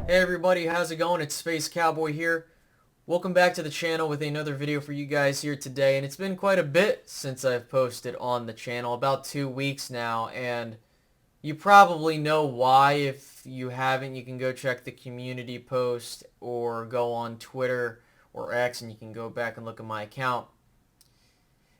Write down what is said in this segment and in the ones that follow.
Hey everybody, how's it going? It's Space Cowboy here. Welcome back to the channel with another video for you guys here today. And it's been quite a bit since I've posted on the channel, about 2 weeks now. And you probably know why. If you haven't, you can go check the community post or go on Twitter or X and you can go back and look at my account.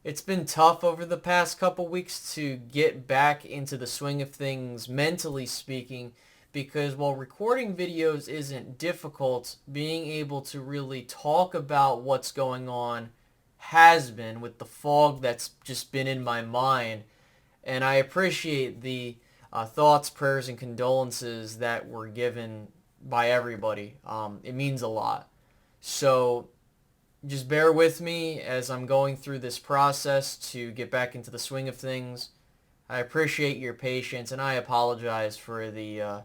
It's been tough over the past couple weeks to get back into the swing of things, mentally speaking, because while recording videos isn't difficult, being able to really talk about what's going on has been, with the fog that's just been in my mind. And I appreciate the thoughts, prayers, and condolences that were given by everybody. It means a lot. So just bear with me as I'm going through this process to get back into the swing of things. I appreciate your patience, and I apologize for the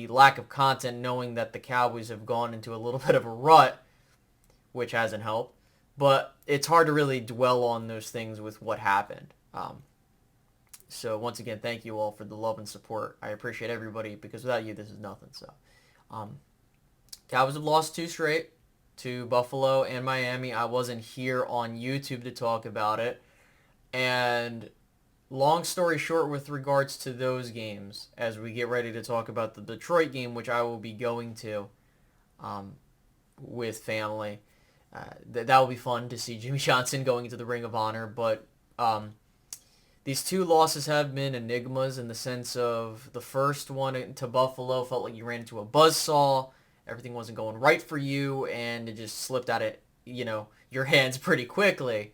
lack of content, knowing that the Cowboys have gone into a little bit of a rut, which hasn't helped. But it's hard to really dwell on those things with what happened. So once again, thank you all for the love and support. I appreciate everybody, because without you, this is nothing. So, Cowboys have lost 2 straight to Buffalo and Miami. I wasn't here on YouTube to talk about it. And long story short, with regards to those games, as we get ready to talk about the Detroit game, which I will be going to with family, that will be fun to see Jimmy Johnson going into the Ring of Honor. But these 2 losses have been enigmas, in the sense of the first one to Buffalo felt like you ran into a buzzsaw. Everything wasn't going right for you, and it just slipped out of, your hands pretty quickly.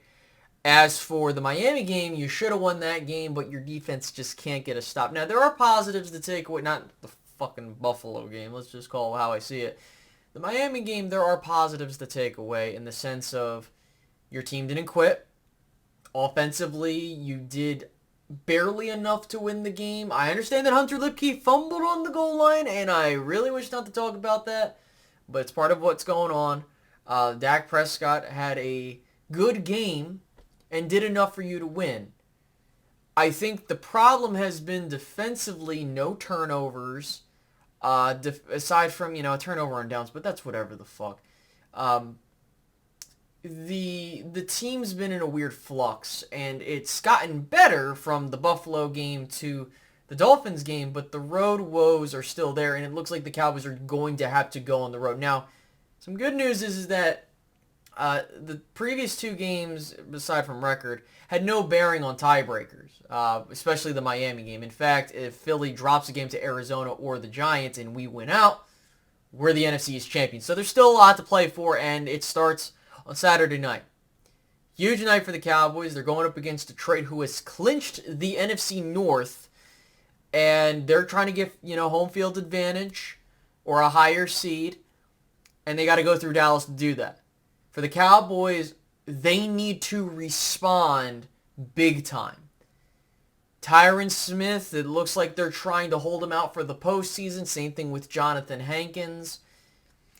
As for the Miami game, you should have won that game, but your defense just can't get a stop. Now, there are positives to take away. Not the fucking Buffalo game. Let's just call it how I see it. The Miami game, there are positives to take away, in the sense of your team didn't quit. Offensively, you did barely enough to win the game. I understand that Hunter Lipke fumbled on the goal line, and I really wish not to talk about that, but it's part of what's going on. Dak Prescott had a good game and did enough for you to win. I think the problem has been defensively, no turnovers, aside from, a turnover on downs, but that's whatever the fuck. The team's been in a weird flux, and it's gotten better from the Buffalo game to the Dolphins game, but the road woes are still there, and it looks like the Cowboys are going to have to go on the road. Now, some good news is that the previous 2 games, aside from record, had no bearing on tiebreakers, especially the Miami game. In fact, if Philly drops a game to Arizona or the Giants and we win out, we're the NFC's champions. So there's still a lot to play for, and it starts on Saturday night. Huge night for the Cowboys. They're going up against Detroit, who has clinched the NFC North, and they're trying to get, home field advantage or a higher seed, and they got to go through Dallas to do that. For the Cowboys, they need to respond big time. Tyron Smith, it looks like they're trying to hold him out for the postseason. Same thing with Jonathan Hankins.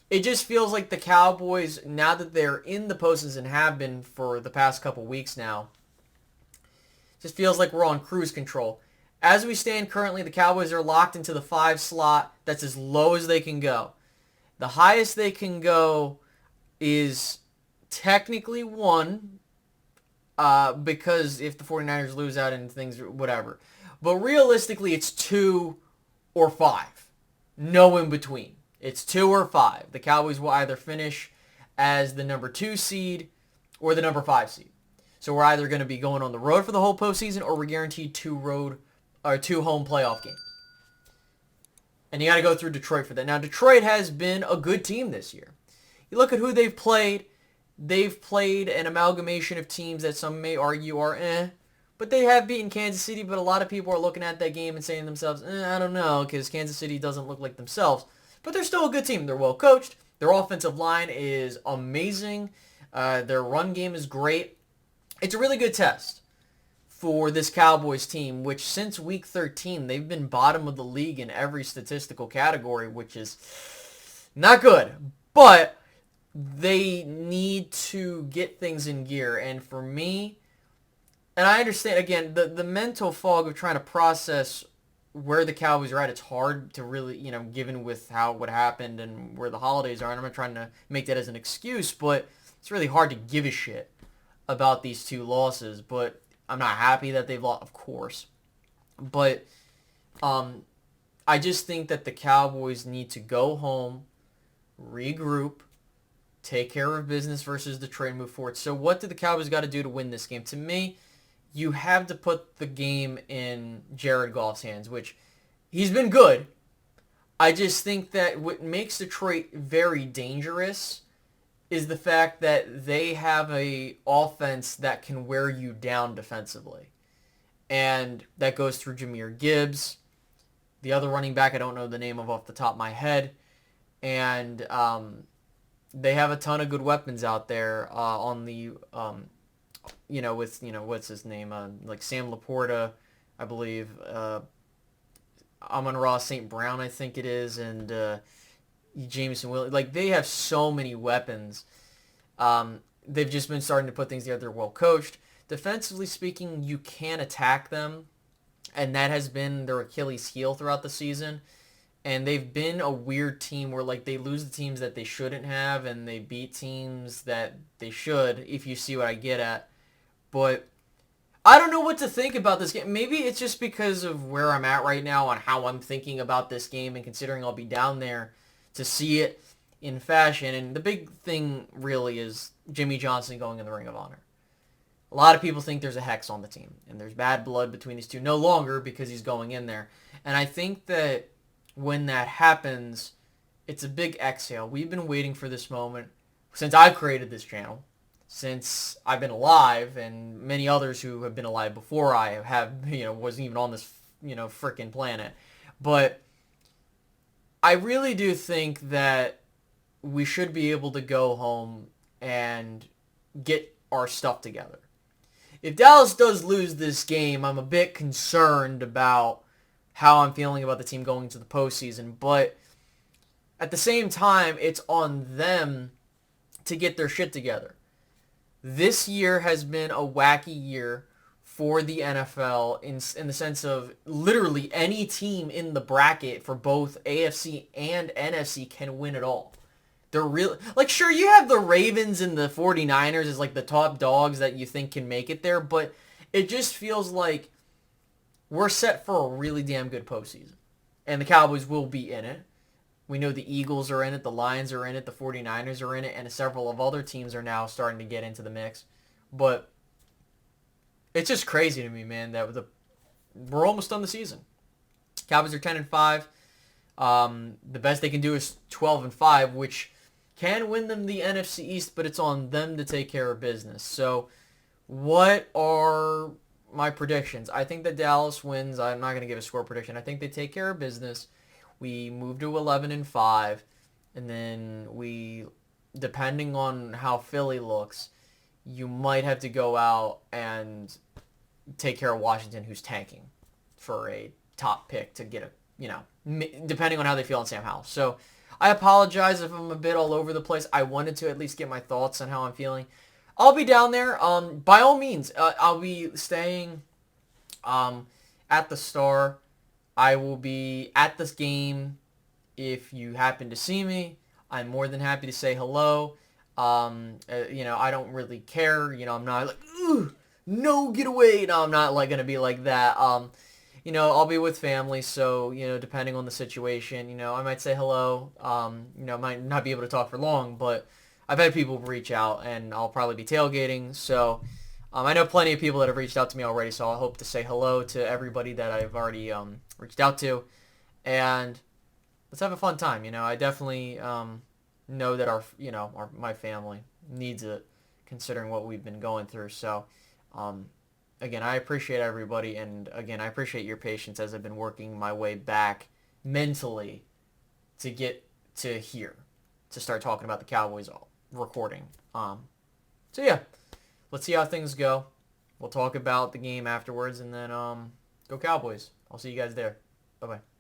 It just feels like the Cowboys, now that they're in the postseason and have been for the past couple weeks now, just feels like we're on cruise control. As we stand currently, the Cowboys are locked into the 5 slot. That's as low as they can go. The highest they can go is technically 1, because if the 49ers lose out and things, whatever. But realistically, it's 2 or 5. No in between. It's 2 or 5. The Cowboys will either finish as the number 2 seed or the number 5 seed. So we're either going to be going on the road for the whole postseason, or we're guaranteed 2 home playoff games. And you got to go through Detroit for that. Now, Detroit has been a good team this year. You look at who they've played. They've played an amalgamation of teams that some may argue are but they have beaten Kansas City. But a lot of people are looking at that game and saying to themselves, I don't know, because Kansas City doesn't look like themselves. But they're still a good team. They're well coached. Their offensive line is amazing. Their run game is great. It's a really good test for this Cowboys team, which since week 13, they've been bottom of the league in every statistical category, which is not good. But they need to get things in gear. And for me, and I understand, again, the mental fog of trying to process where the Cowboys are at, it's hard to really, given with what happened and where the holidays are, and I'm not trying to make that as an excuse, but it's really hard to give a shit about these two losses. But I'm not happy that they've lost, of course. But I just think that the Cowboys need to go home, regroup, take care of business versus Detroit and move forward. So what do the Cowboys got to do to win this game? To me, you have to put the game in Jared Goff's hands, which he's been good. I just think that what makes Detroit very dangerous is the fact that they have a offense that can wear you down defensively. And that goes through Jahmyr Gibbs. The other running back, I don't know the name of off the top of my head. And they have a ton of good weapons out there on the, what's his name? Like Sam Laporta, I believe. Amon-Ra St. Brown, I think it is. And Jameson Williams. Like, they have so many weapons. They've just been starting to put things together. They're well coached. Defensively speaking, you can attack them, and that has been their Achilles heel throughout the season. And they've been a weird team where, like, they lose the teams that they shouldn't have, and they beat teams that they should, if you see what I get at. But I don't know what to think about this game. Maybe it's just because of where I'm at right now on how I'm thinking about this game, and considering I'll be down there to see it in fashion. And the big thing really is Jimmy Johnson going in the Ring of Honor. A lot of people think there's a hex on the team, and there's bad blood between these two. No longer, because he's going in there. And I think that when that happens, it's a big exhale. We've been waiting for this moment since I've created this channel, since I've been alive, and many others who have been alive before I have, wasn't even on this, frickin' planet. But I really do think that we should be able to go home and get our stuff together. If Dallas does lose this game, I'm a bit concerned about how I'm feeling about the team going to the postseason. But at the same time, it's on them to get their shit together. This year has been a wacky year for the NFL in the sense of literally any team in the bracket for both AFC and NFC can win it all. They're real, like, sure, you have the Ravens and the 49ers as like the top dogs that you think can make it there, but it just feels like we're set for a really damn good postseason. And the Cowboys will be in it. We know the Eagles are in it, the Lions are in it, the 49ers are in it, and several of other teams are now starting to get into the mix. But it's just crazy to me, man, that we're almost done the season. Cowboys are 10-5. The best they can do is 12-5, which can win them the NFC East, but it's on them to take care of business. So what are my predictions? I think that Dallas wins. I'm not going to give a score prediction. I think they take care of business. We move to 11-5, and then depending on how Philly looks, you might have to go out and take care of Washington, who's tanking for a top pick to get depending on how they feel on Sam Howell. So I apologize if I'm a bit all over the place. I wanted to at least get my thoughts on how I'm feeling. I'll be down there. By all means, I'll be staying at the Star. I will be at this game if you happen to see me. I'm more than happy to say hello. I don't really care. I'm not like, ooh, no, get away. No, I'm not like going to be like that. I'll be with family, so, depending on the situation, I might say hello. Might not be able to talk for long, but I've had people reach out, and I'll probably be tailgating. So I know plenty of people that have reached out to me already, so I hope to say hello to everybody that I've already reached out to. And let's have a fun time. I definitely know that my family needs it, considering what we've been going through. So again, I appreciate everybody, and again, I appreciate your patience as I've been working my way back mentally to get to here, to start talking about the Cowboys recording. So yeah, let's see how things go. We'll talk about the game afterwards, and then go Cowboys. I'll see you guys there. Bye-bye.